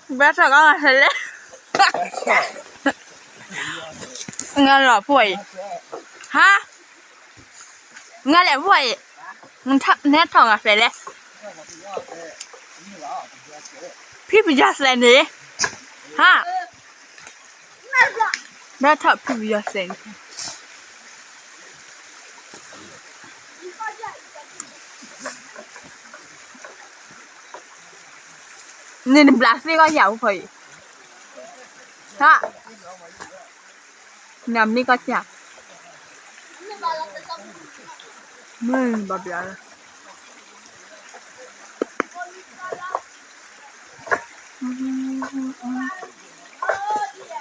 bé sợ con là thế đấy nghe là phổi ha nghe là phổi nét thằng là thế đấyพี่ไปยัดเลยนี่ฮะแม่ถับพี่ไปยัดเลยนี่บลัสนี่ก็ยาวพอฮะน้ำนี่ก็จับไม่บาเบีย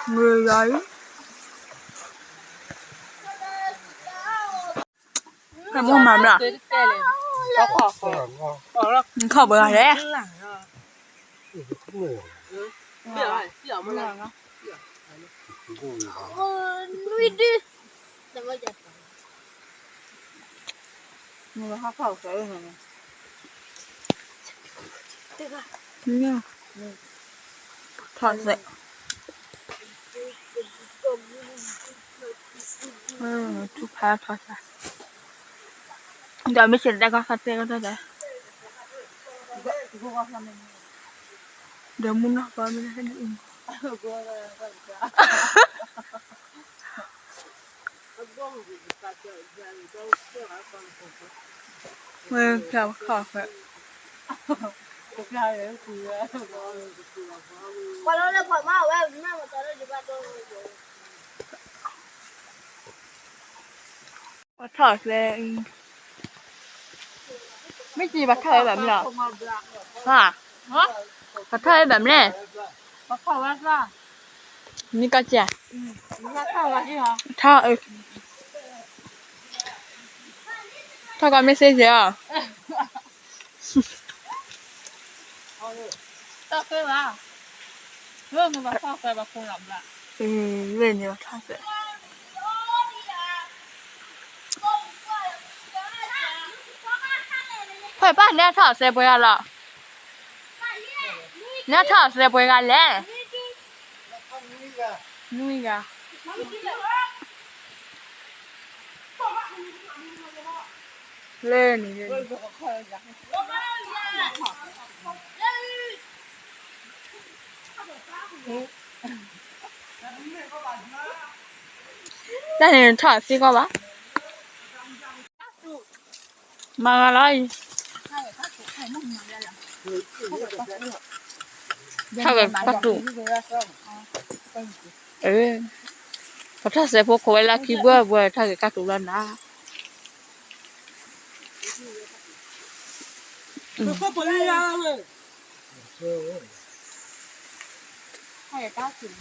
người ấy cái mồm mắm là khẩu bờ này đấy người họ khẩu cái này nha thọt dậy chụp hai thọt ra giờ mới chuyển ra con sạch sẽ con đấy để muốn nó vào mình sẽ đi mày chào khảo vậy qua đó là khỏi mau em mà tới đây ba tôi bắt thở lên mấy gì bắt thởแบบnày hả bắt thởแบบnày bắt khỏi bắt raนี่ก็จะ bắt khỏi bắt đi hả ถ้าถ้าก็ไม่ใช่เสีย tao kêu là luôn mà bắt khỏi bắt không làm lại เล่นอยู่ถ้าเสียเฮ้ยป้าเนี่ยถอดเสียไปกันละเนี่ยถอดเสียไปกันแล้วนู่นอีกอะเล่นนี่เล่นได้เห็นถอดสิก็วะมาอะไรถ้าเกิดปักดุถ้าเสียพวกเขาเวลาคิดว่าถ้าเกิดกักดุแล้วนะก็ปล่อยยาวเลยให้ก้าวถึง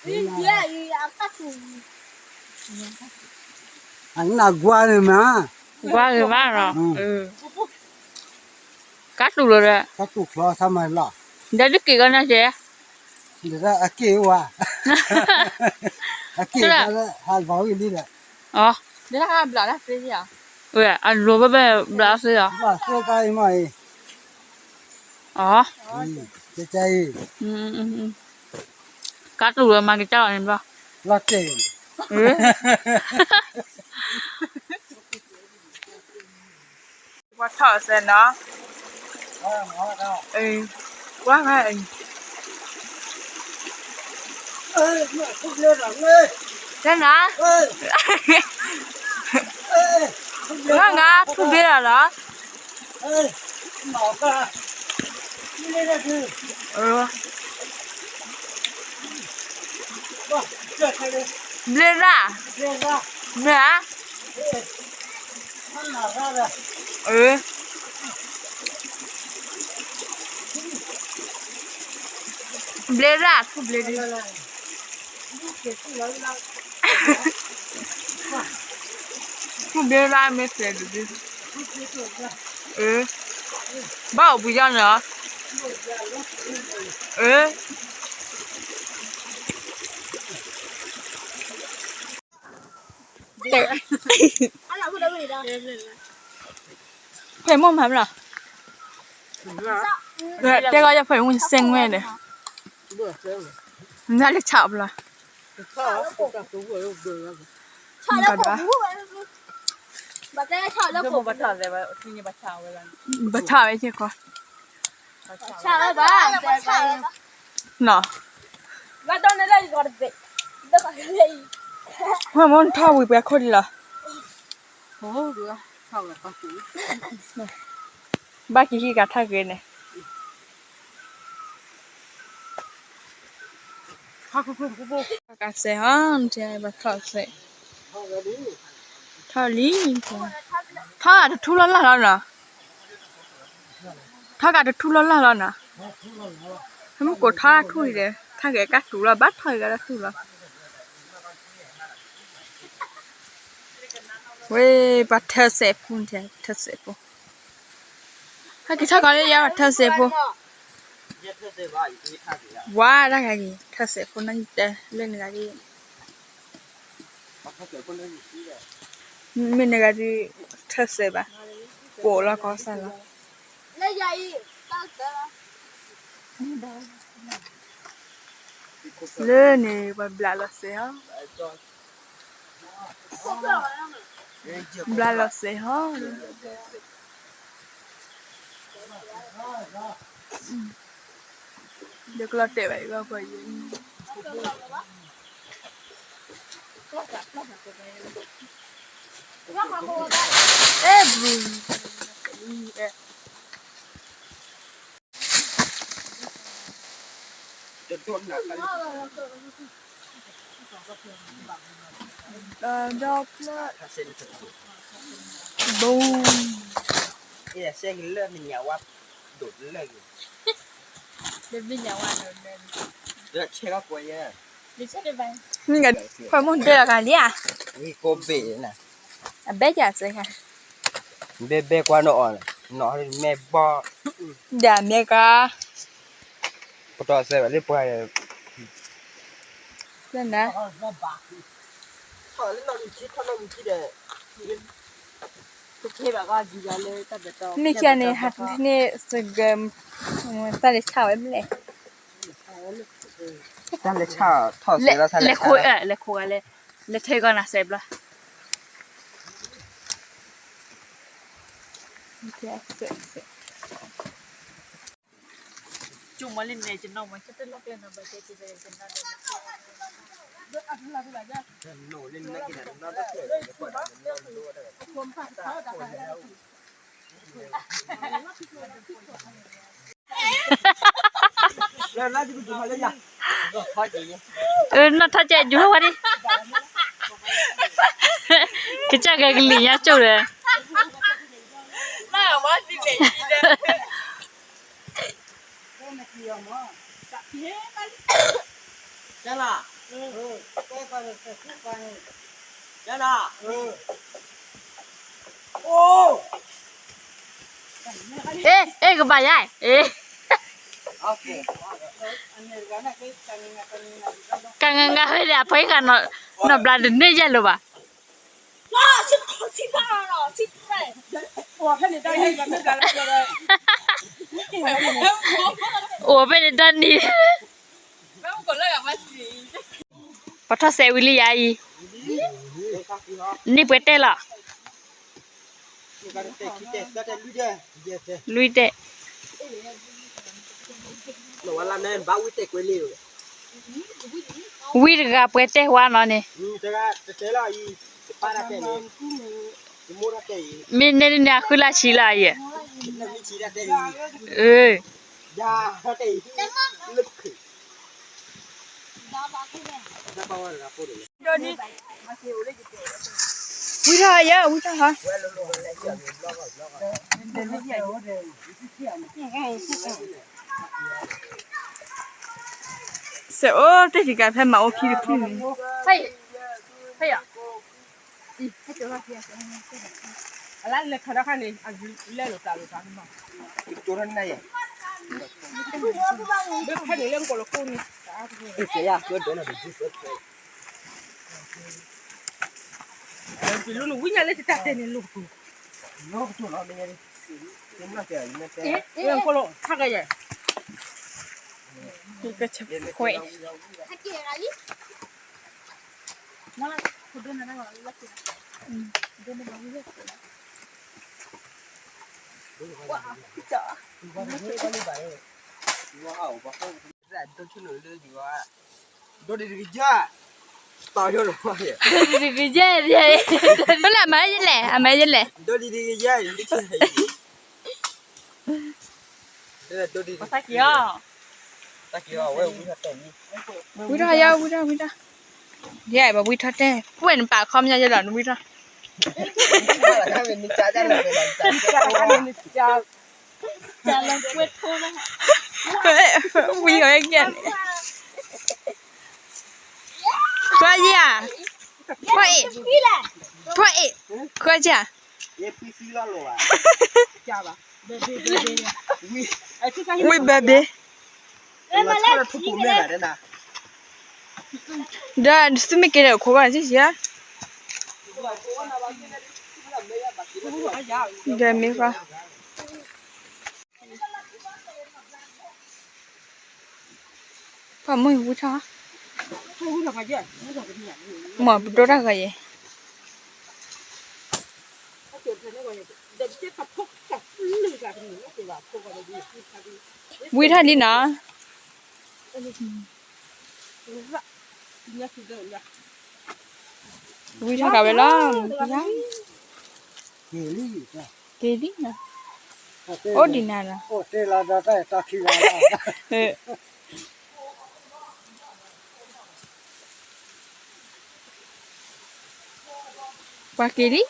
นี่เดี๋ยวอยากก้าวถึงanh nào qua rồi mà qua rồi mà rồi cắt đủ rồi đấy cắt cục lo sao mà lo để đứt kỳ con nha chị để ra kêu à kêu ra hai vỏ gì đi đấy để hai bả là gì à ui anh rồi bả gì à mà số cái mày chơi cắt đủ rồi mà cái cháu này bao lo tiền quá thở xem nó quá hay không lên rồi thế nào nó ngã không biết là đó mở ra đi lên là thử lên ra lên ra nè nó mở ra rồi lên ra không lên đi không lên ra mới sẽ được đi bao bây giờ nữa anh làm cái đó gì đâu cái mồm hả 这个要配用生味的，不是，那里差不了。他他都我有个。炒了不把这个炒了不把炒的吧，听你把炒了。不炒一些个。炒了吧，炒了吧。喏。我到那里搞的呗，那个嘞。我们炒会不要可以了。哦，对啊，炒了刚煮。บ้ากี่กะท่าเกินเนี่ยกะเสียฮันเจ้าบ้าท่าเสียท่าลีท่าจะทุลละแล้วนะท่ากะจะทุลละแล้วนะทำไมกดท่าทุยเลยท่าแกกะทุละบ้าท่อยกะทุละเว้ยบ้าท่าเสียปุ่นเจ้าท่าเสียปุ่นถ้ากินท่าก็เลยยาท่าเสียปุ่นว้าได้ไงท่าเสียปุ่นนั่นเด้เล่นอะไรมีอะไรท่าเสียบ้าโกละก็สั่นละเล่นนี่บ้าบลาละเสียบลาละเสียเดี๋ยวเราเตะไปก็ไปยิงเอ๊ะบลูจะโดนหนักกันดอกละ เส้นถึง บูม เนี่ยเส้นเลือดมันยาวว่าดูดเลือดอยู่ เดี๋ยววิ่งอย่างวันเดิน เลือดเช็คก็กลัวเยอะ ดิฉันจะไป นี่ไงความมุ่งเดือดกันเนี่ย นี่โกเบน่ะ เบ๊จ่าสิค่ะ เบ๊กว่าหนอนหนอนแม่บ่ เดี๋ยวเมียก็ ปตอเสแบบนี้ปล่อย เล่นนะ เขาเล่นเราคิดเขาเราคิดเลย ทุกทีแบบว่าอยู่ยันเลยตั้งแต่ตอน นี่แค่นี้ฮัทนี่สึกตอนเช้าไม่เลย นั่นเลยชาถอดเสื้อแล้วใส่ เล็กคุยเล็กคุยเลยเล็กเทก่อนนะเสร็จละจุ่มมาเล่นในจนน้องมันจะต้องรับเรียนนะไปเจอจะจนน้องเด็ก หนูเล่นนักกีฬาน้องก็เกิดเลยปวดรู้ได้แล้วน่าจะไปดูมาเลยยังพอดี น่าถ้าจะอยู่วันนี้ก็จะกันลีน่าจูเลยน่าว่าสิเด็กจ้าล่ะแก้ก่อนเลยคู่ก่อนจ้าล่ะโอ้เอ๊ะก็ไปยัยโอเคกันงาเฮ้ยไปกันเนาะบลาดเนี่ยยัยหรือเปล่าว้าชิบชิบบ้าเนาะชิบไป我看你当时咱们咱俩说的我被你当你没有过来干嘛事พอถ้าเซวิลียายนี่เปิดเตะละลุยเตะหนูว่าเราเนี่ยบ้าวิเตกเวลิววิ่งกับเปิดเตะวานอนนี่จะก็จะเจอแล้วอีปาราเตนี่อีมูราเตอีมีเนี่ยคือลาชิลายอ่ะมีชีราเตอียาราเตอีลึกขึ้นจะบอกว่าเราพูดเลยเดี๋ยวนี้วิ่งท่าเยอะวิ่งท่าฮะเสียโอ้แต่ที่การแพ้มาโอเคหรือเปล่าเฮ้ยเฮ้ยอ่ะให้เจอว่าเฮียอะไรเลยขนาดนี้อันเล่นหรือเปล่าหรือเปล่าตัวนั้นไงเด็กแค่เรื่องคนละคนนี่เสียเกินตัวนั้นดิเป็นลูกวิ่งอะไรจะตัดเต้นลูกลูกตัวเราเนี่ย เรื่องโคโลถ้าไงใหญ่ นี่ก็จะคุย tao cho nó vậy cái dê vậy nó là mấy cái lẻ à mấy cái lẻ tôi đi đi dây đi chơi đây là tôi đi ภาษาเกี่ยว ta kêu ơi quý thật tổng quý ra ya quý ra vậy mà quý thật đấy quên bà không nha cho lần quý ra là cái mình đi trả ra là về làm trả จะกันนี่จะลองเวทโทนะ quý ở kia coi gì à coi coi gì à APC là lo à จ้าป่ะเบไอ้ที่ใช่ ui baby mà sao là thuộc mẹ này nè đó xin mấy cái đầu của bạn chứ gì á đây mấy con phải mua hũ cho không được cái gì mở đồ ra cái gì vui thật đi nó vui thật cả vậy đó cái đi nè ô đi nè ô thế là ta khi là qua kia đi